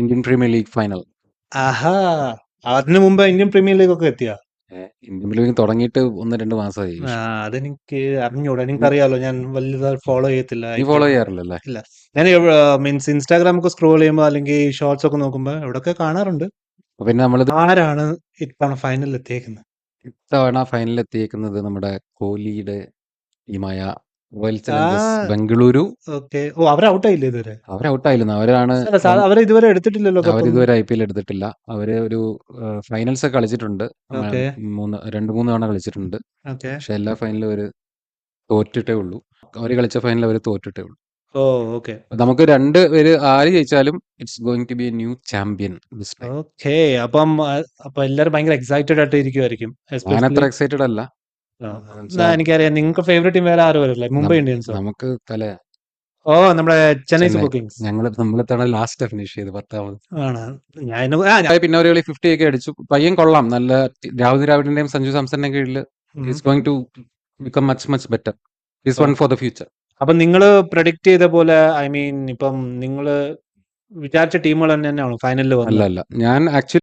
Indian Premier League final. ആഹാ! അതിനു മുമ്പ് ഇന്ത്യൻ പ്രീമിയർ ലീഗ് ഒക്കെ എത്തിയോ? ഇന്ത്യൻ പ്രീമിയർ ലീഗ് തുടങ്ങിയിട്ട് 1-2 മാസമായി. അതെനിക്ക് അറിഞ്ഞൂടാ. നിങ്ങൾക്കറിയാലോ, ഞാൻ വലുതായി ഫോളോ ചെയ്യത്തില്ല നീ IPL. ഫോളോ ചെയ്യാറില്ലല്ലേ? ഇല്ല. ഞാൻ മീൻസ് ഇൻസ്റ്റാഗ്രാം ഒക്കെ സ്ക്രോൾ ചെയ്യുമ്പോൾ അല്ലെങ്കിൽ ഷോർട്സ് ഒക്കെ നോക്കുമ്പോൾ എവിടെയൊക്കെ കാണാറുണ്ട്. അപ്പൊ പിന്നെ നമ്മളിത് ആരാണ് ഇത്തവണ ഫൈനലിൽ എത്തിയേക്കുന്നത്? ഇത്തവണ ഫൈനലിൽ എത്തിയേക്കുന്നത് നമ്മുടെ കോഹ്ലിയുടെ ടീമായ റോയൽ ആ, ചലഞ്ചേഴ്സ് ബംഗളൂരു. ഓക്കെ. ഓ, അവർ ഔട്ടായില്ലേ ഇതുവരെ? അവരായില്ലായിരുന്നു. അവരാണ് അവരെ ഇതുവരെ എടുത്തിട്ടില്ലല്ലോ കപ്പ്. അവരിതുവരെ IPL എടുത്തിട്ടില്ല. അവര് ഒരു ഫൈനൽസ് ഒക്കെ കളിച്ചിട്ടുണ്ട്. ഓക്കെ 2-3 തവണ കളിച്ചിട്ടുണ്ട്. ഓക്കെ. പക്ഷെ എല്ലാ ഫൈനലും അവര് തോറ്റിട്ടേ ഉള്ളൂ. അവര് കളിച്ച ഫൈനൽ അവര് തോറ്റിട്ടേ ഉള്ളൂ. ഓ, ഓക്കെ നമുക്ക് 2 പേര് ആര് ജയിച്ചാലും it's going to be a new champion this time. Okay. അപ്പം എല്ലാരും ഭയങ്കര എക്സൈറ്റഡ് ആയിട്ട് ഇരിക്കുമായിരിക്കും. ഞാൻ അത്ര എക്സൈറ്റഡ് അല്ല. എനിക്കറിയാം നിങ്ങൾക്ക് ഫേവറേറ്റ് ടീം വേറെ ആരും വരില്ലേ? മുംബൈ ഇന്ത്യൻസോ? നമുക്ക് ഓ, നമ്മുടെ ചെന്നൈ സൂപ്പർ കിങ്സ് നമ്മളിത്തവണ ലാസ്റ്റ് ഫിനിഷ് ചെയ്ത് 10ാമത്. ആണ്. പിന്നെ ഒരു കളി 50 ഒക്കെ അടിച്ചു. പയ്യൻ കൊള്ളാം. നല്ല രാഹുൽ ദ്രാവിഡിന്റെയും സഞ്ജു സാംസണിന്റെയും കീഴിൽ is going to become much better. Is one for the future. അപ്പൊ നിങ്ങള് പ്രഡിക്റ്റ് ചെയ്ത പോലെ, ഐ മീൻ, ഇപ്പം നിങ്ങള് വിചാരിച്ച ടീമുകൾ തന്നെയാണോ ഫൈനലിൽ വന്നത്? അല്ല ഞാൻ ആക്ച്വലി